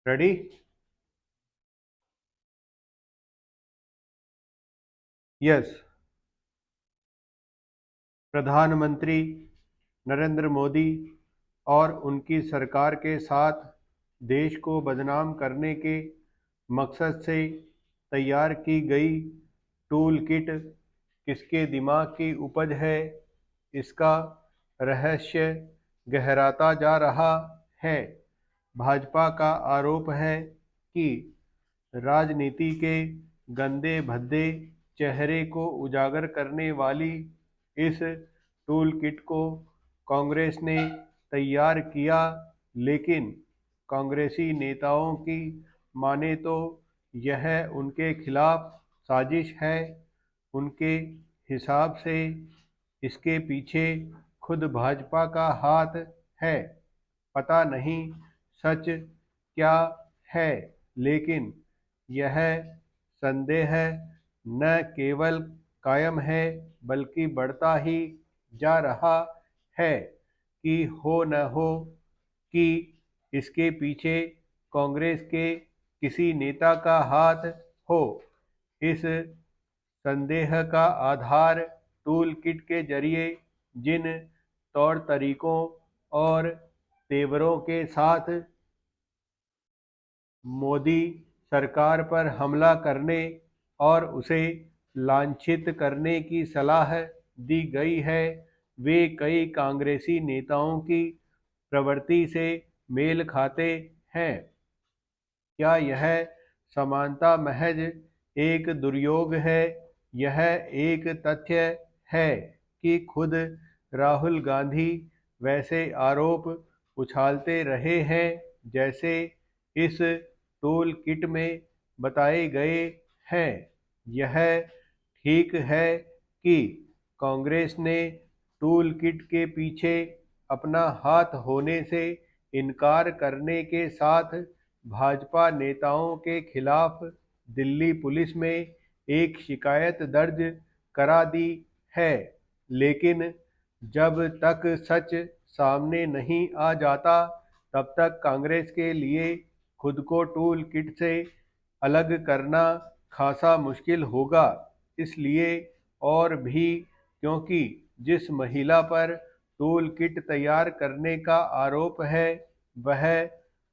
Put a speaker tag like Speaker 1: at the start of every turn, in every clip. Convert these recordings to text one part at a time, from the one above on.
Speaker 1: Ready. Yes. प्रधानमंत्री नरेंद्र मोदी और उनकी सरकार के साथ देश को बदनाम करने के मकसद से तैयार की गई टूल किट किसके दिमाग की उपज है, इसका रहस्य गहराता जा रहा है। भाजपा का आरोप है कि राजनीति के गंदे भद्दे चेहरे को उजागर करने वाली इस टूल किट को कांग्रेस ने तैयार किया, लेकिन कांग्रेसी नेताओं की माने तो यह उनके खिलाफ साजिश है। उनके हिसाब से इसके पीछे खुद भाजपा का हाथ है। पता नहीं सच क्या है, लेकिन यह संदेह न केवल कायम है बल्कि बढ़ता ही जा रहा है कि हो न हो कि इसके पीछे कांग्रेस के किसी नेता का हाथ हो। इस संदेह का आधार टूल किट के जरिए जिन तौर तरीकों और तेवरों के साथ मोदी सरकार पर हमला करने और उसे लांछित करने की सलाह दी गई है, वे कई कांग्रेसी नेताओं की प्रवृत्ति से मेल खाते हैं। क्या यह समानता महज एक दुर्योग है? यह एक तथ्य है कि खुद राहुल गांधी वैसे आरोप उछालते रहे हैं जैसे इस टूल किट में बताए गए हैं। यह ठीक है कि कांग्रेस ने टूल किट के पीछे अपना हाथ होने से इनकार करने के साथ भाजपा नेताओं के खिलाफ दिल्ली पुलिस में एक शिकायत दर्ज करा दी है, लेकिन जब तक सच सामने नहीं आ जाता तब तक कांग्रेस के लिए खुद को टूल किट से अलग करना खासा मुश्किल होगा। इसलिए और भी क्योंकि जिस महिला पर टूल किट तैयार करने का आरोप है वह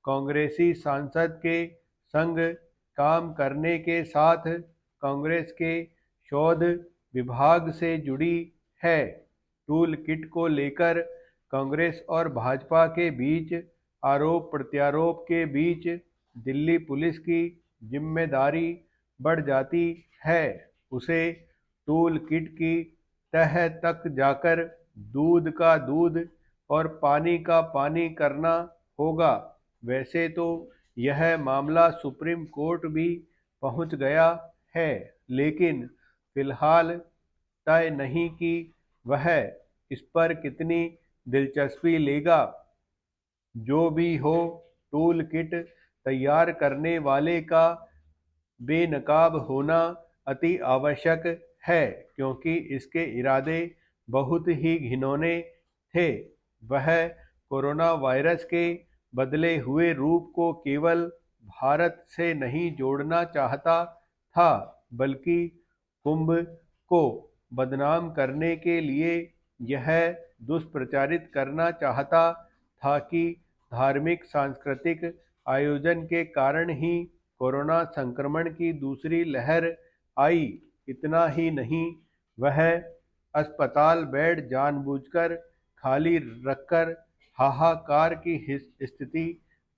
Speaker 1: कांग्रेसी सांसद के संग काम करने के साथ कांग्रेस के शोध विभाग से जुड़ी है। टूल किट को लेकर कांग्रेस और भाजपा के बीच आरोप प्रत्यारोप के बीच दिल्ली पुलिस की जिम्मेदारी बढ़ जाती है। उसे टूल किट की तह तक जाकर दूध का दूध और पानी का पानी करना होगा। वैसे तो यह मामला सुप्रीम कोर्ट भी पहुंच गया है, लेकिन फिलहाल तय नहीं कि वह इस पर कितनी दिलचस्पी लेगा। जो भी हो, टूल किट तैयार करने वाले का बेनकाब होना अति आवश्यक है, क्योंकि इसके इरादे बहुत ही घिनौने थे। वह कोरोना वायरस के बदले हुए रूप को केवल भारत से नहीं जोड़ना चाहता था, बल्कि कुंभ को बदनाम करने के लिए यह दुष्प्रचारित करना चाहता था कि धार्मिक सांस्कृतिक आयोजन के कारण ही कोरोना संक्रमण की दूसरी लहर आई। इतना ही नहीं, वह अस्पताल बेड जानबूझकर खाली रखकर हाहाकार की स्थिति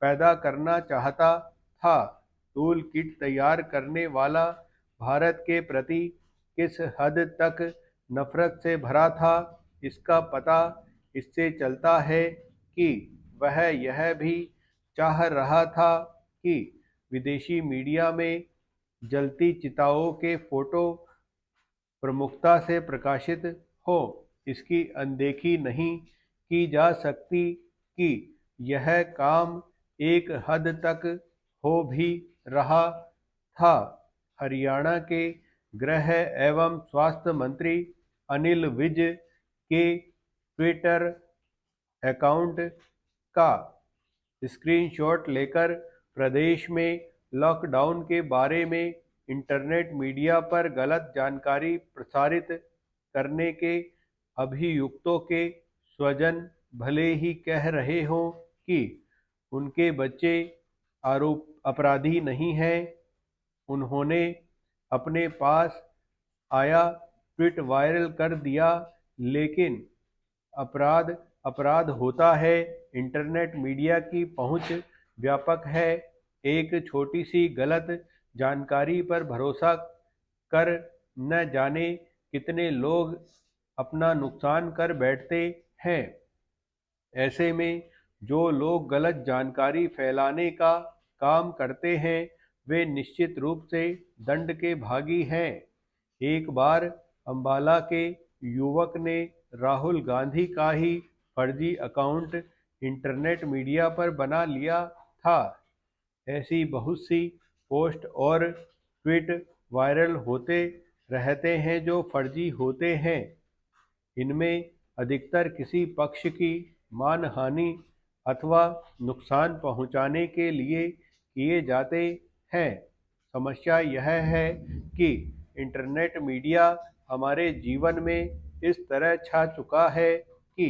Speaker 1: पैदा करना चाहता था। टूल किट तैयार करने वाला भारत के प्रति किस हद तक नफरत से भरा था, इसका पता इससे चलता है कि वह यह भी चाह रहा था कि विदेशी मीडिया में जलती चिताओं के फोटो प्रमुखता से प्रकाशित हो। इसकी अनदेखी नहीं की जा सकती कि यह काम एक हद तक हो भी रहा था। हरियाणा के गृह एवं स्वास्थ्य मंत्री अनिल विज के ट्विटर अकाउंट का स्क्रीनशॉट लेकर प्रदेश में लॉकडाउन के बारे में इंटरनेट मीडिया पर गलत जानकारी प्रसारित करने के अभियुक्तों के स्वजन भले ही कह रहे हों कि उनके बच्चे आरोप अपराधी नहीं हैं, उन्होंने अपने पास आया ट्वीट वायरल कर दिया। लेकिन अपराध अपराध होता है। इंटरनेट मीडिया की पहुंच व्यापक है। एक छोटी सी गलत जानकारी पर भरोसा कर न जाने कितने लोग अपना नुकसान कर बैठते हैं। ऐसे में जो लोग गलत जानकारी फैलाने का काम करते हैं वे निश्चित रूप से दंड के भागी हैं। एक बार अंबाला के युवक ने राहुल गांधी का ही फर्जी अकाउंट इंटरनेट मीडिया पर बना लिया था। ऐसी बहुत सी पोस्ट और ट्वीट वायरल होते रहते हैं जो फर्जी होते हैं। इनमें अधिकतर किसी पक्ष की मानहानि अथवा नुकसान पहुंचाने के लिए किए जाते हैं। समस्या यह है कि इंटरनेट मीडिया हमारे जीवन में इस तरह छा चुका है कि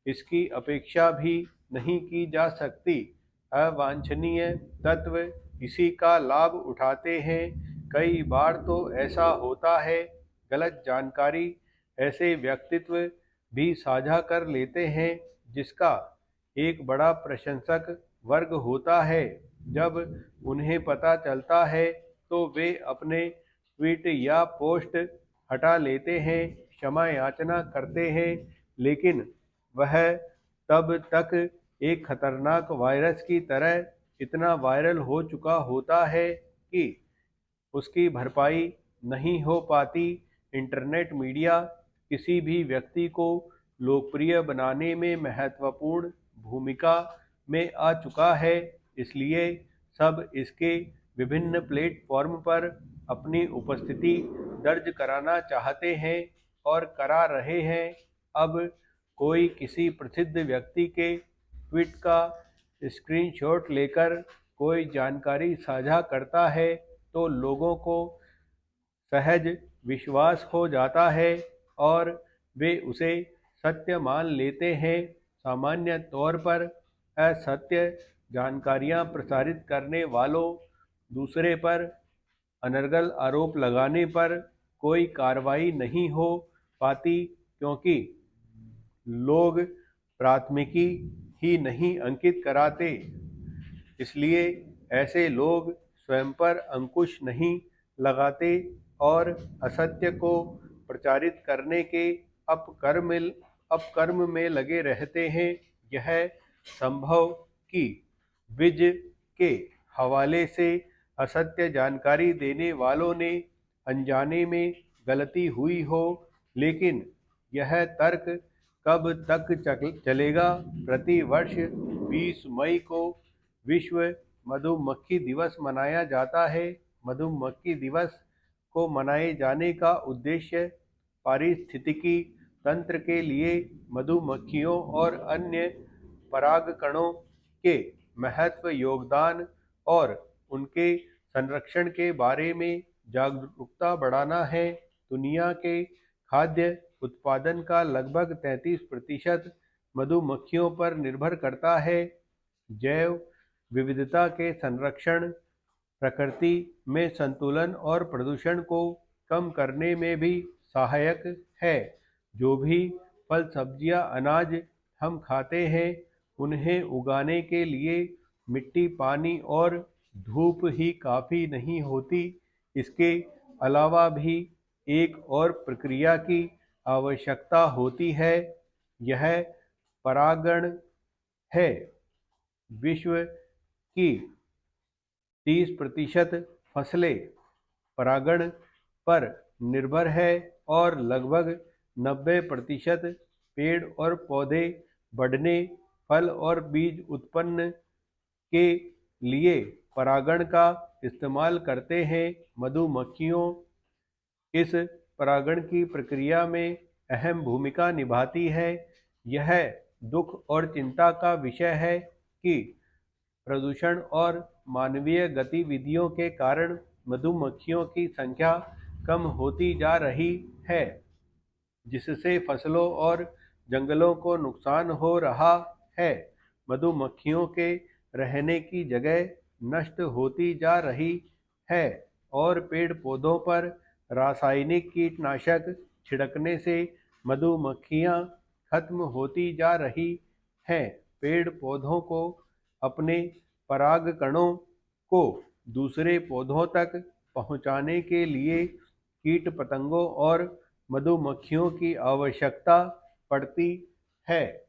Speaker 1: इसकी अपेक्षा भी नहीं की जा सकती। अवांछनीय तत्व इसी का लाभ उठाते हैं। कई बार तो ऐसा होता है, गलत जानकारी ऐसे व्यक्तित्व भी साझा कर लेते हैं जिसका एक बड़ा प्रशंसक वर्ग होता है। जब उन्हें पता चलता है तो वे अपने ट्वीट या पोस्ट हटा लेते हैं, क्षमा याचना करते हैं, लेकिन वह तब तक एक खतरनाक वायरस की तरह इतना वायरल हो चुका होता है कि उसकी भरपाई नहीं हो पाती। इंटरनेट मीडिया किसी भी व्यक्ति को लोकप्रिय बनाने में महत्वपूर्ण भूमिका में आ चुका है, इसलिए सब इसके विभिन्न प्लेटफॉर्म पर अपनी उपस्थिति दर्ज कराना चाहते हैं और करा रहे हैं। अब कोई किसी प्रसिद्ध व्यक्ति के ट्वीट का स्क्रीनशॉट लेकर कोई जानकारी साझा करता है तो लोगों को सहज विश्वास हो जाता है और वे उसे सत्य मान लेते हैं। सामान्य तौर पर असत्य जानकारियां प्रसारित करने वालों दूसरे पर अनर्गल आरोप लगाने पर कोई कार्रवाई नहीं हो पाती, क्योंकि लोग प्राथमिकी ही नहीं अंकित कराते। इसलिए ऐसे लोग स्वयं पर अंकुश नहीं लगाते और असत्य को प्रचारित करने के अपकर्म में लगे रहते हैं। यह संभव कि विज के हवाले से असत्य जानकारी देने वालों ने अनजाने में गलती हुई हो, लेकिन यह तर्क कब तक चलेगा। प्रति वर्ष 20 मई को विश्व मधुमक्खी दिवस मनाया जाता है। मधुमक्खी दिवस को मनाए जाने का उद्देश्य पारिस्थितिकी तंत्र के लिए मधुमक्खियों और अन्य परागकणों के महत्व योगदान और उनके संरक्षण के बारे में जागरूकता बढ़ाना है। दुनिया के खाद्य उत्पादन का लगभग 33% मधुमक्खियों पर निर्भर करता है। जैव विविधता के संरक्षण, प्रकृति में संतुलन और प्रदूषण को कम करने में भी सहायक है। जो भी फल सब्जियां अनाज हम खाते हैं उन्हें उगाने के लिए मिट्टी, पानी और धूप ही काफ़ी नहीं होती। इसके अलावा भी एक और प्रक्रिया की आवश्यकता होती है, यह परागण है। विश्व की 30% फसलें परागण पर निर्भर है और लगभग 90% पेड़ और पौधे बढ़ने, फल और बीज उत्पन्न के लिए परागण का इस्तेमाल करते हैं। मधुमक्खियों इस परागण की प्रक्रिया में अहम भूमिका निभाती है। यह दुख और चिंता का विषय है कि प्रदूषण और मानवीय गतिविधियों के कारण मधुमक्खियों की संख्या कम होती जा रही है, जिससे फसलों और जंगलों को नुकसान हो रहा है। मधुमक्खियों के रहने की जगह नष्ट होती जा रही है और पेड़ पौधों पर रासायनिक कीटनाशक छिड़कने से मधुमक्खियां खत्म होती जा रही हैं। पेड़ पौधों को अपने परागकणों को दूसरे पौधों तक पहुंचाने के लिए कीट पतंगों और मधुमक्खियों की आवश्यकता पड़ती है।